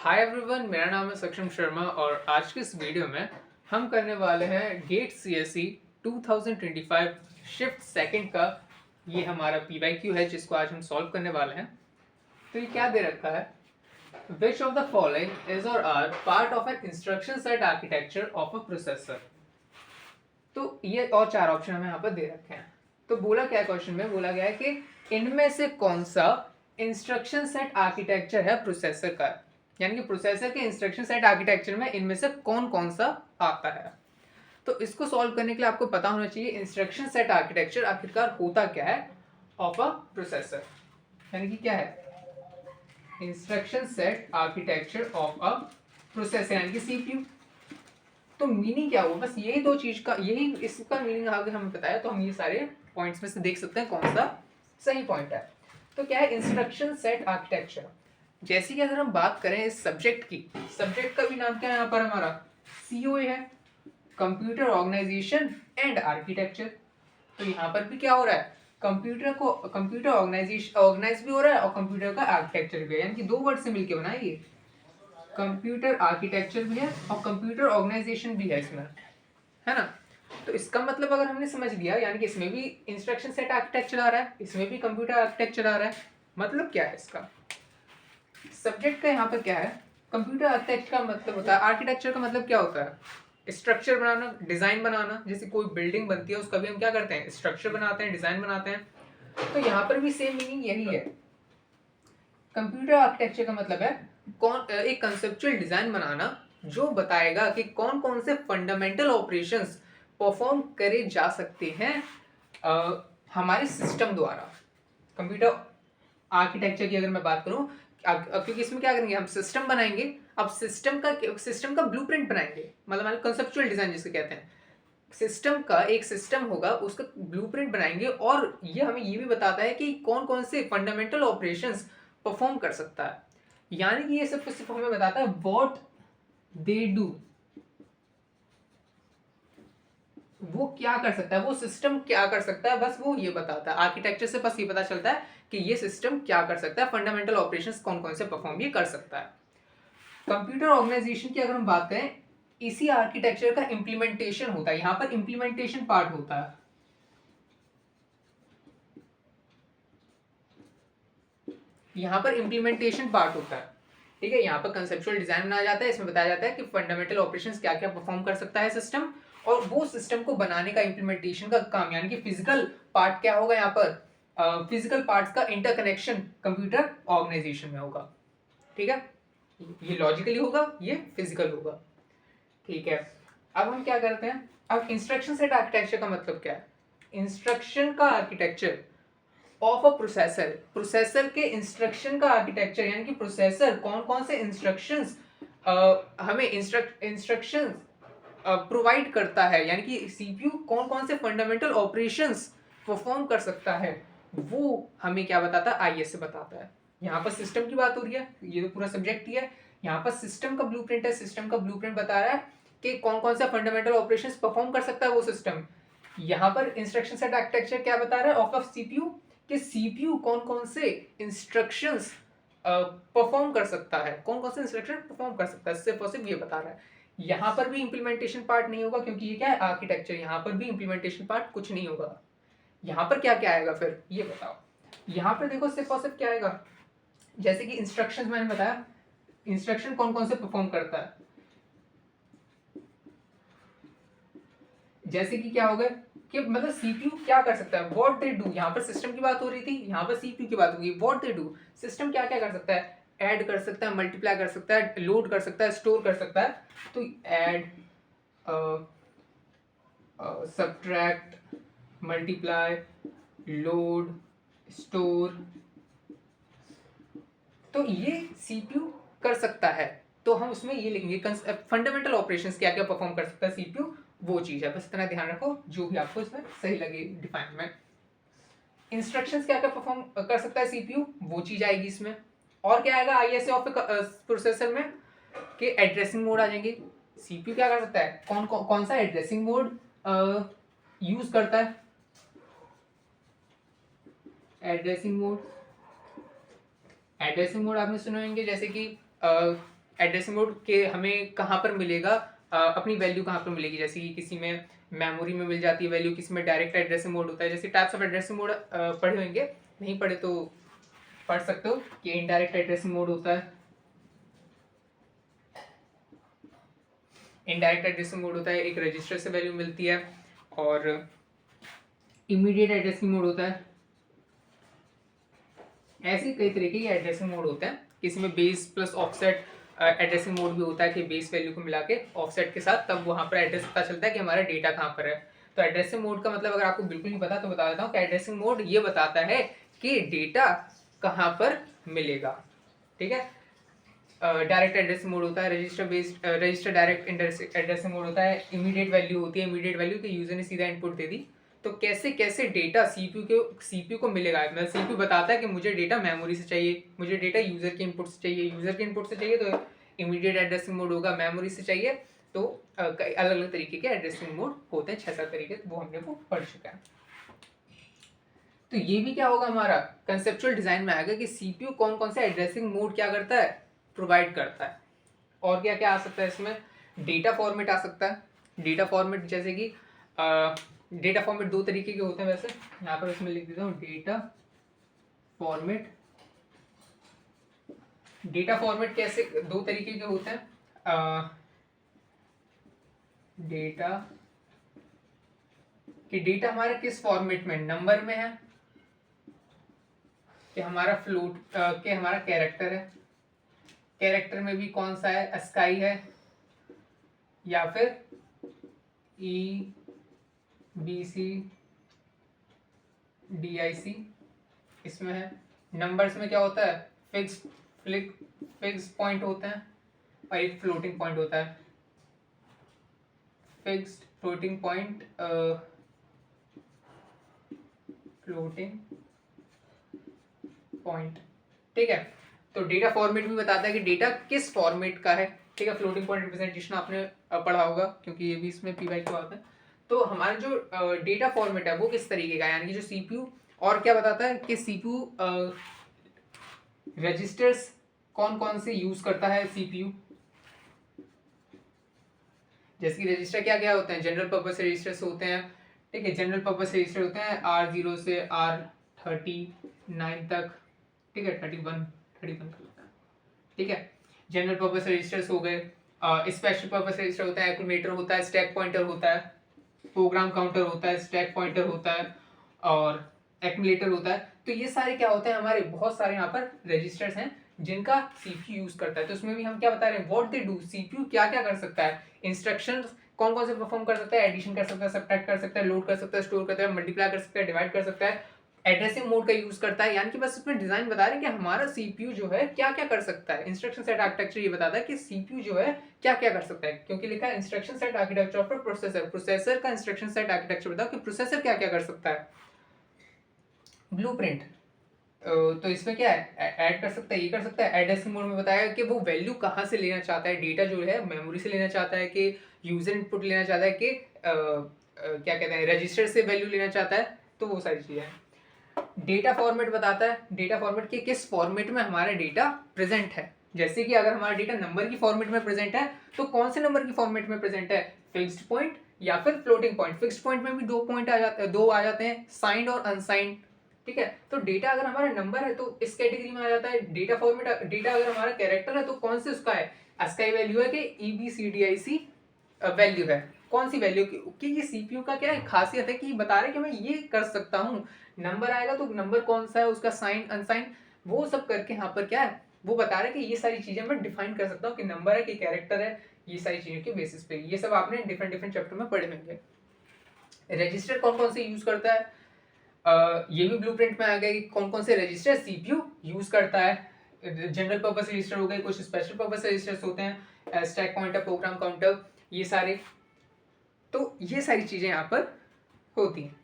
Hi everyone, मेरा नाम है सक्षम शर्मा और आज की इस वीडियो में हम करने वाले हैं गेट सीएसई 2025 शिफ्ट सेकंड का ये हमारा पीवाईक्यू है जिसको आज हम सॉल्व करने वाले हैं। तो ये क्या दे रखा है, which of the following is और are part of an instruction set architecture of a processor. तो ये और चार ऑप्शन हमें यहाँ पर दे रखे हैं। तो बोला क्या क्वेश्चन में, बोला गया है कि इनमें से कौन सा इंस्ट्रक्शन सेट आर्किटेक्चर है प्रोसेसर का, यानी कि प्रोसेसर के इंस्ट्रक्शन सेट आर्किटेक्चर में इनमें से कौन कौन सा आता है। तो इसको सॉल्व करने के लिए आपको पता होना चाहिए इंस्ट्रक्शन सेट आर्किटेक्चर आखिरकार होता क्या है ऑफ अ प्रोसेसर, यानी कि क्या है instruction set architecture of a processor यानी कि सीपीयू। तो मीनिंग क्या हुआ, बस यही दो चीज का, यही इसका मीनिंग अगर हमें बताया तो हम ये सारे पॉइंट्स में से देख सकते हैं कौन सा सही पॉइंट है। तो क्या है इंस्ट्रक्शन सेट आर्किटेक्चर। जैसे कि अगर हम बात करें इस सब्जेक्ट की, सब्जेक्ट का भी नाम क्या है यहाँ पर हमारा सीओए है, कंप्यूटर ऑर्गेनाइजेशन एंड आर्किटेक्चर। तो यहाँ पर भी क्या हो रहा है, कंप्यूटर ऑर्गेनाइजेशन ऑर्गेनाइज भी हो रहा है और कंप्यूटर का आर्किटेक्चर भी है, यानी कि दो वर्ड से मिलकर बना है ये, कंप्यूटर आर्किटेक्चर भी है और कंप्यूटर ऑर्गेनाइजेशन भी है इसमें, है ना। तो इसका मतलब अगर हमने समझ लिया, यानी कि इसमें भी इंस्ट्रक्शन सेट आर्किटेक्चर आ रहा है, इसमें भी कंप्यूटर आर्किटेक्चर आ रहा है। मतलब क्या है इसका, सब्जेक्ट का यहाँ पर क्या है, कंप्यूटर आर्किटेक्चर का मतलब होता है, आर्किटेक्चर का मतलब क्या होता है स्ट्रक्चर बनाना, डिजाइन बनाना। जैसे कोई बिल्डिंग बनती है उसका भी हम क्या करते हैं, स्ट्रक्चर बनाते हैं, डिजाइन बनाते हैं। तो यहाँ पर भी सेम मीनिंग यही है। कंप्यूटर आर्किटेक्चर का मतलब है एक कंसेप्चुअल डिजाइन बनाना जो बताएगा कि कौन कौन से फंडामेंटल ऑपरेशंस परफॉर्म करे जा सकते हैं हमारे सिस्टम द्वारा। कंप्यूटर आर्किटेक्चर की अगर मैं बात करूं, क्योंकि इसमें क्या करेंगे हम सिस्टम बनाएंगे। अब सिस्टम का ब्लूप्रिंट बनाएंगे, मतलब कंसेप्चुअल डिजाइन जिसे कहते हैं। सिस्टम का एक सिस्टम होगा, उसका ब्लूप्रिंट बनाएंगे और ये हमें ये भी बताता है कि कौन कौन से फंडामेंटल ऑपरेशंस परफॉर्म कर सकता है। यानी कि ये सब कुछ सिर्फ हमें बताता है व्हाट दे डू, वो क्या कर सकता है, वो सिस्टम क्या कर सकता है, बस वो ये बताता है। आर्किटेक्चर से बस ये पता चलता है कि ये सिस्टम क्या कर सकता है, फंडामेंटल ऑपरेशंस कौन कौन से परफॉर्म ये कर सकता है। कंप्यूटर ऑर्गेनाइजेशन की अगर हम बात करें, इसी आर्किटेक्चर का इंप्लीमेंटेशन होता है, यहां पर इंप्लीमेंटेशन पार्ट होता है। यहाँ पर इम्प्लीमेंटेशन पार्ट होता है, ठीक है। यहाँ पर कंसेप्चुअल डिजाइन बनाया जाता है, इसमें बताया जाता है कि फंडामेंटल ऑपरेशंस क्या क्या परफॉर्म कर सकता है सिस्टम, और वो सिस्टम को बनाने का इम्प्लीमेंटेशन का काम, यानी कि फिजिकल पार्ट क्या होगा यहाँ पर, फिजिकल पार्ट्स का इंटरकनेक्शन कंप्यूटर ऑर्गेनाइजेशन में होगा, ठीक है। ये लॉजिकली होगा, ये फिजिकल होगा, ठीक है। अब हम क्या करते हैं, अब इंस्ट्रक्शन सेट आर्किटेक्चर का मतलब क्या है, इंस्ट्रक्शन का architecture of a processor, processor के इंस्ट्रक्शन का आर्किटेक्चर, यानी कि प्रोसेसर कौन कौन से इंस्ट्रक्शंस हमें इंस्ट्रक्शंस प्रोवाइड करता है, यानी कि सीपीयू कौन कौन से फंडामेंटल ऑपरेशंस परफॉर्म कर सकता है, वो हमें क्या बताता है, आईएस से बताता है। यहाँ पर सिस्टम की बात हो रही है, ये तो पूरा सब्जेक्ट ही है। यहाँ पर सिस्टम का ब्लूप्रिंट है, सिस्टम का ब्लूप्रिंट बता रहा है कि कौन कौन सा फंडामेंटल ऑपरेशंस परफॉर्म कर सकता है वो सिस्टम। यहाँ पर इंस्ट्रक्शन सेट आर्किटेक्चर क्या बता रहा है ऑफ ऑफ सीपीयू, कि सीपीयू कौन कौन से इंस्ट्रक्शंस परफॉर्म कर सकता है, कौन कौन से इंस्ट्रक्शन परफॉर्म कर सकता है, सिर्फ और सिर्फ ये बता रहा है। यहाँ पर भी इंप्लीमेंटेशन पार्ट नहीं होगा, क्योंकि ये क्या है आर्किटेक्चर, यहाँ पर भी इंप्लीमेंटेशन पार्ट कुछ नहीं होगा। यहाँ पर क्या क्या आएगा फिर ये बताओ। यहाँ पर देखो सिर्फ और सिर्फ क्या आएगा, जैसे कि इंस्ट्रक्शंस मैंने बताया, इंस्ट्रक्शन कौन कौन से परफॉर्म करता है, जैसे कि क्या हो गया कि मतलब सीपीयू क्या कर सकता है, व्हाट दे डू। यहाँ पर सिस्टम की बात हो रही थी, यहाँ पर सीपीयू की बात होगी, व्हाट दे डू। सिस्टम क्या क्या कर सकता है, ऐड कर सकता है, मल्टीप्लाई कर सकता है, लोड कर सकता है, स्टोर कर सकता है। तो add, subtract, multiply, load, store, तो ये सीपीयू कर सकता है। तो हम उसमें ये लिखेंगे फंडामेंटल ऑपरेशंस क्या क्या परफॉर्म कर सकता है सीपीयू, वो चीज है। बस इतना ध्यान रखो, जो भी आपको इसमें सही लगे डिफाइन में। इंस्ट्रक्शंस क्या क्या परफॉर्म कर सकता है सीपीयू, वो चीज आएगी इसमें। और क्या आएगा आईएसए ऑफ प्रोसेसर में, कि एड्रेसिंग मोड आ जाएंगे। सीपीयू क्या कर सकता है, कौन सा एड्रेसिंग मोड यूज करता है, एड्रेसिंग मोड। एड्रेसिंग मोड आपने सुने होंगे, जैसे कि एड्रेसिंग मोड के हमें कहाँ पर मिलेगा, अपनी वैल्यू कहाँ पर मिलेगी। जैसे कि किसी में मेमोरी में मिल जाती है वैल्यू, किसी में डायरेक्ट एड्रेसिंग मोड होता है। जैसे टाइप्स ऑफ एड्रेसिंग मोड पढ़े होंगे, नहीं पढ़े तो पढ़ सकते हो कि इनडायरेक्ट एड्रेसिंग मोड होता है, इनडायरेक्ट एड्रेसिंग मोड होता है, एक रजिस्टर से वैल्यू मिलती है। और इमीडिएट एड्रेसिंग मोड होता है। ऐसे कई तरीके के एड्रेसिंग मोड होते हैं। किसी में base plus offset addressing mode भी होता है कि बेस वैल्यू को मिला के ऑफसेट के साथ तब वहाँ पर एड्रेस पता चलता है कि हमारा डेटा कहाँ पर है। तो एड्रेसिंग मोड का मतलब अगर आपको बिल्कुल नहीं पता तो बता देता हूँ कि एड्रेसिंग मोड ये बताता है कि डेटा कहाँ पर मिलेगा। ठीक है, डायरेक्ट एड्रेसिंग मोड होता है, रजिस्टर डायरेक्ट एड्रेसिंग मोड होता है, इमीडिएट वैल्यू होती है, इमीडिएट वैल्यू कि यूजर ने सीधा इनपुट दे दी तो कैसे कैसे डेटा सीपीयू को मिलेगा। मतलब सीपीयू बताता है कि मुझे डेटा मेमोरी से चाहिए, मुझे डेटा यूजर के इनपुट से चाहिए, यूजर के इनपुट से चाहिए तो इमीडिएट एड्रेसिंग मोड होगा, मेमोरी से चाहिए तो अलग अलग तरीके के एड्रेसिंग मोड होते हैं, 6-7 तरीके, वो हमने वो पढ़ चुका है। तो ये भी क्या होगा, हमारा कंसेप्चुअल डिजाइन में आएगा कि सीपीयू कौन कौन सा एड्रेसिंग मोड क्या करता है, प्रोवाइड करता है। और क्या क्या आ सकता है इसमें, डेटा फॉर्मेट आ सकता है। डेटा फॉर्मेट जैसे कि डेटा फॉर्मेट 2 तरीके के होते हैं, वैसे यहाँ पर इसमें लिख देता हूँ डेटा फॉर्मेट। डेटा फॉर्मेट कैसे 2 तरीके के होते हैं, डेटा कि डेटा हमारा किस फॉर्मेट में, नंबर में है कि हमारा फ्लोट कि हमारा कैरेक्टर है, कैरेक्टर में भी कौन सा है, अस्काई है या फिर EBCDIC इसमें है। नंबर्स में क्या होता है, फिक्स पॉइंट होते हैं और एक फ्लोटिंग पॉइंट होता है। Fixed floating point, floating point, ठीक है। तो डेटा फॉर्मेट भी बताता है कि डेटा किस फॉर्मेट का है, ठीक है। फ्लोटिंग पॉइंट रिप्रेजेंटेशन आपने पढ़ा होगा क्योंकि ये भी इसमें पीवाई क्यू आता है। तो हमारा जो डेटा फॉर्मेट है वो किस तरीके का है, यानी कि जो सीपीयू, और क्या बताता है कि सीपीयू रजिस्टर्स कौन कौन से यूज करता है सीपीयू। जैसे कि रजिस्टर क्या क्या होते हैं, जनरल पर्पस रजिस्टर्स होते हैं, ठीक है। जनरल पर्पस रजिस्टर होते हैं R0 से R39 तक, ठीक है, 31 का होता है, ठीक है। जनरल पर्पस रजिस्टर्स हो गए। स्पेशल पर्पस रजिस्टर होता है, एक्यूमुलेटर होता है, स्टैक पॉइंटर होता है, प्रोग्राम काउंटर होता है, स्टैक पॉइंटर होता है और एक्यूमुलेटर होता है। तो ये सारे क्या होते हैं, हमारे बहुत सारे यहाँ पर रजिस्टर्स हैं जिनका सीपीयू यूज करता है। तो उसमें भी हम क्या बता रहे हैं, व्हाट दे डू, सीपीयू क्या क्या कर सकता है, इंस्ट्रक्शंस कौन कौन से परफॉर्म कर सकता है, एडिशन कर सकता है, सब्ट्रैक्ट कर सकता है, लोड कर सकता है, स्टोर करता है, मल्टीप्लाई कर सकता है, डिवाइड कर सकता है, एड्रेसिंग मोड का यूज करता है। यानी कि बस इसमें डिजाइन बता रहे हैं कि हमारा सीपीयू जो है क्या क्या कर सकता है। इंस्ट्रक्शन सेट आर्किटेक्चर ये बताता है कि सीपीयू जो है क्या क्या कर सकता है, क्योंकि लिखा है instruction set architecture of processor, processor का इंस्ट्रक्शन सेट आर्किटेक्चर बताओ कि प्रोसेसर क्या क्या कर सकता है। ब्लूप्रिंट, तो इसमें क्या है, ऐड कर सकता है, ये कर सकता है। एड्रेसिंग मोड में बताया कि वो वैल्यू कहाँ से लेना चाहता है, डेटा जो है मेमोरी से लेना चाहता है कि यूजर इनपुट लेना चाहता है कि क्या कहते हैं, रजिस्टर से वैल्यू लेना चाहता है, तो वो सारी चीजें हैं। डेटा फॉर्मेट बताता है, डेटा फॉर्मेट के किस फॉर्मेट में हमारा डेटा प्रेजेंट है। जैसे कि अगर हमारा डेटा नंबर की फॉर्मेट में प्रेजेंट है तो कौन से नंबर की फॉर्मेट में प्रेजेंट है, फिक्स्ड पॉइंट या फिर फ्लोटिंग पॉइंट। फिक्स्ड पॉइंट में भी 2 पॉइंट आ जाते हैं, 2 आ जाते हैं, साइंड और अनसाइंड, ठीक है। तो डेटा अगर हमारा नंबर है तो इस कैटेगरी में आ जाता है। डेटा फॉर्मेट, डेटा अगर हमारा कैरेक्टर है तो कौन से उसका है, ASCII वैल्यू है कि EBCDIC वैल्यू है, कौन सी वैल्यू की। ये सीपीयू का क्या है, खासियत है कि बता रहे हैं कि मैं ये कर सकता हूँ। नंबर आएगा तो नंबर कौन सा है, उसका साइन अनसाइन वो सब करके यहाँ पर क्या है वो बता रहे हैं कि ये सारी चीजें मैं डिफाइन कर सकता हूँ कि नंबर है कि कैरेक्टर है, ये सारी चीजों के बेसिस पे। ये सब आपने डिफरेंट डिफरेंट चैप्टर में पढ़े होंगे। रजिस्टर कौन कौन से यूज करता है, ये भी ब्लूप्रिंट में आ गया कि कौन कौन से रजिस्टर सीपीयू यूज करता है। जनरल पर्पस रजिस्टर हो गए, कुछ स्पेशल पर्पस रजिस्टर्स होते हैं, स्टैक पॉइंटर, प्रोग्राम काउंटर, ये सारे। तो ये सारी चीजें यहाँ पर होती हैं,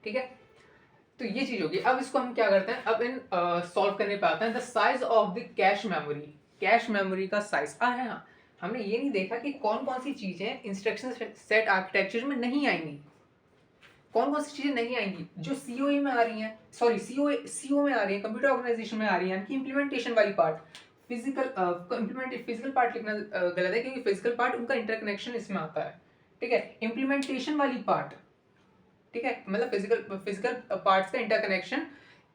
ठीक है। तो ये चीज होगी। अब इसको हम क्या करते हैं, अब इन सॉल्व करने पे आते हैं। The size of the cache memory, cache memory का साइज। हाँ, हमने ये नहीं देखा कि कौन कौन सी चीजें इंस्ट्रक्शन सेट आर्किटेक्चर में नहीं आएंगी, कौन कौन सी चीजें नहीं आएंगी जो सीओए में आ रही हैं, सॉरी सीओ में आ रही है, कंप्यूटर ऑर्गेनाइजेशन में आ रही है, यानी कि इंप्लीमेंटेशन वाली पार्ट। फिजिकल पार्ट लिखना गलत है, क्योंकि फिजिकल पार्ट उनका इंटरकनेक्शन इसमें आता है, ठीक है। इम्प्लीमेंटेशन वाली पार्ट, ठीक है, मतलब फिजिकल पार्ट्स का इंटरकनेक्शन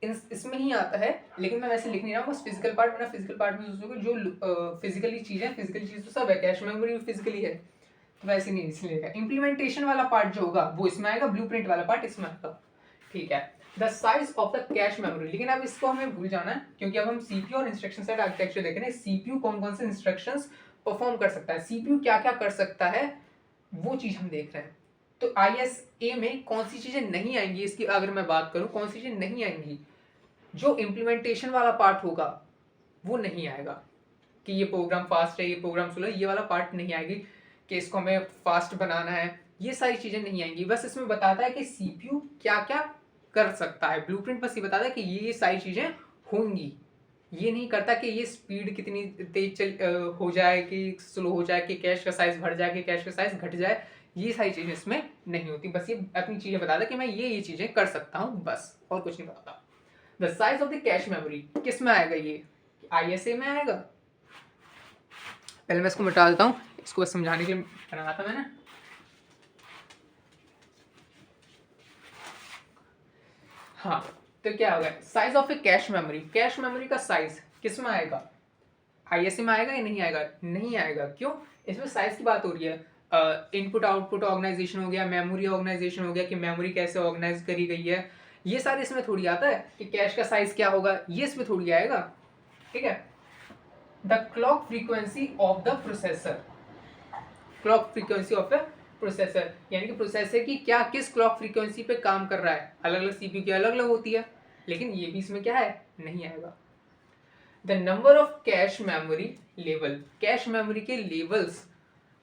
इसमें ही आता है, लेकिन मैं वैसे लिख नहीं रहा हूँ, बस फिजिकल पार्ट, वरना फिजिकल पार्ट में सोचोगे जो फिजिकली चीजें, फिजिकल चीज तो सब है, कैश मेमोरी फिजिकली है, तो वैसे नहीं, इसलिए इम्प्लीमेंटेशन वाला पार्ट जो होगा वो इसमें आएगा, ब्लूप्रिंट वाला पार्ट इसमें आएगा, ठीक है। The size of the cache memory, लेकिन अब इसको हमें भूल जाना है, क्योंकि अब हम सीपीयू और इंस्ट्रक्शन सेट आर्किटेक्चर देख रहे हैं। सीपीयू कौन कौन से इंस्ट्रक्शंस परफॉर्म कर सकता है, सीपीयू क्या क्या कर सकता है, वो चीज हम देख रहे हैं। तो ISA में कौन सी चीजें नहीं आएंगी, इसकी अगर मैं बात करूं, कौन सी चीजें नहीं आएंगी, जो इम्प्लीमेंटेशन वाला पार्ट होगा वो नहीं आएगा, कि ये प्रोग्राम फास्ट है, ये प्रोग्राम स्लो है, ये वाला पार्ट नहीं आएगी, कि इसको हमें फास्ट बनाना है, ये सारी चीजें नहीं आएंगी। बस इसमें बताता है कि सीपीयू क्या क्या कर सकता है, ब्लूप्रिंट बस ये बताता है कि ये सारी चीजें होंगी, ये नहीं करता कि ये स्पीड कितनी तेज हो जाए, कि स्लो हो जाए, कि कैश का साइज बढ़ जाए, कि कैश का साइज घट जाए, ये सारी चीजें इसमें नहीं होती। बस ये अपनी चीजें बताता कि मैं ये चीजें कर सकता हूँ, बस, और कुछ नहीं बताता। The size of the cache memory किस में आएगा, ये ISA में आएगा। पहले मैं इसको मिटा देता हूँ, इसको बस समझाने के लिए बनाया था मैंने। हाँ, तो क्या होगा, size of A cache memory, cache memory का साइज किस में आएगा, ISA में आएगा या नहीं आएगा, नहीं आएगा। क्यों, इसमें साइज की बात हो रही है। इनपुट आउटपुट ऑर्गेनाइजेशन हो गया, मेमोरी ऑर्गेनाइजेशन हो गया, कि मेमोरी कैसे ऑर्गेनाइज करी गई है, ये सारे इसमें थोड़ी आता है, कि कैश का साइज क्या होगा, ये इसमें थोड़ी आएगा, ठीक है। The clock frequency of the processor, clock frequency of the processor, यानी कि प्रोसेसर की क्या किस क्लॉक फ्रीक्वेंसी पे काम कर रहा है, अलग अलग सीपीयू की अलग अलग होती है, लेकिन ये भी इसमें क्या है, नहीं आएगा। The number of cache memory level, cache memory के लेवल्स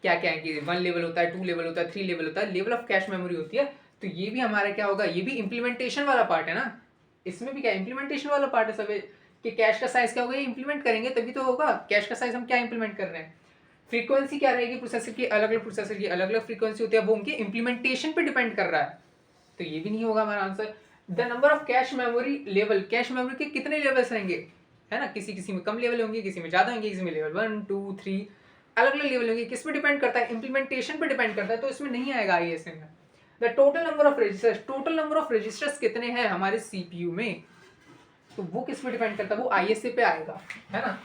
क्या क्या है, कि 1 लेवल होता है, 2 लेवल होता है, 3 लेवल होता है, लेवल ऑफ कैश मेमोरी होती है। तो ये भी हमारा क्या होगा, ये भी इंप्लीमेंटेशन वाला पार्ट है ना, इसमें भी क्या इंप्लीमेंटेशन वाला पार्ट है सब, कि कैश का साइज क्या होगा, ये इंप्लीमेंट करेंगे तभी तो होगा। कैश का साइज हम क्या इंप्लीमेंट कर रहे हैं, फ्रीक्वेंसी क्या रहेगी, प्रोसेसर की अलग अलग, प्रोसेसर की अलग अलग फ्रीक्वेंसी होती है, वो उनके इंप्लीमेंटेशन पे डिपेंड कर रहा है, तो ये भी नहीं होगा हमारा answer. The number of cache memory level, cache memory के कितने लेवल्स रहेंगे, है ना, किसी किसी में कम लेवल होंगे, किसी में ज्यादा होंगे, किसी में लेवल 1 2 3 अलग अलग लेवल होंगे, किस पे डिपेंड करता है, इंप्लीमेंटेशन पे डिपेंड करता है, तो इसमें नहीं आएगा ISA में। The total number of registers, total number of registers कितने हैं हमारे सीपीयू में, तो वो किस पे डिपेंड करता है, वो ISA पे आएगा, है ना।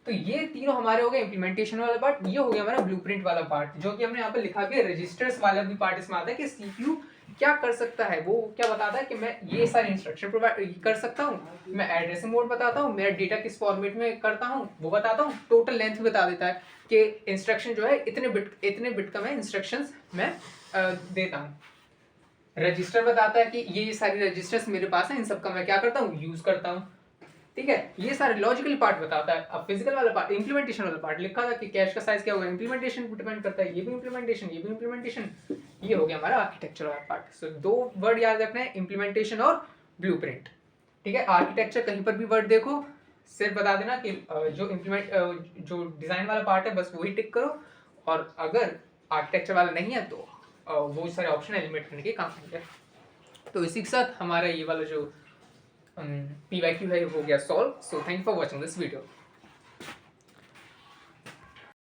तो ये तीनों हमारे हो गए इंप्लीमेंटेशन वाला पार्ट, ये हो गया हमारा ब्लूप्रिंट वाला पार्ट, जो कि हमने यहाँ पे लिखा भी है। रजिस्टर्स वाला भी पार्ट इसमें आता है, कि सीपीयू क्या कर सकता है, वो क्या बताता है कि मैं ये सारे इंस्ट्रक्शन प्रोवाइड कर सकता हूँ, मैं एड्रेसिंग मोड बताता हूँ, मेरा डेटा किस फॉर्मेट में करता हूँ वो बताता हूँ, टोटल लेंथ भी बता देता है, कि इंस्ट्रक्शन जो है इतने बिट का मैं इंस्ट्रक्शंस मैं देता हूँ। रजिस्टर बताता है कि ये सारी रजिस्टर्स मेरे पास हैं, इन सब का मैं क्या करता हूँ, यूज करता हूँ, ठीक है। ये सारे लॉजिकल पार्ट बताता है। अब फिजिकल वाला पार्ट, इंप्लीमेंटेशन वाला पार्ट लिखा था कि कैश का साइज क्या होगा, इंप्लीमेंटेशन पर डिपेंड करता है, ये भी इंप्लीमेंटेशन, ये भी इंप्लीमेंटेशन, ये हो गया हमारा आर्किटेक्चर वाला पार्ट। सो 2 वर्ड याद रखना है, इंप्लीमेंटेशन और ब्लूप्रिंट, ठीक है। आर्किटेक्चर कहीं पर भी वर्ड देखो, सिर्फ बता देना कि जो डिजाइन वाला पार्ट है बस वही टिक करो, और अगर आर्किटेक्चर वाला नहीं है तो वो सारे ऑप्शन एलिमिनेट करने के काम आएंगे। तो इसी के साथ हमारा ये वाला जो PYQ है हो गया solve. So thank you for watching this video.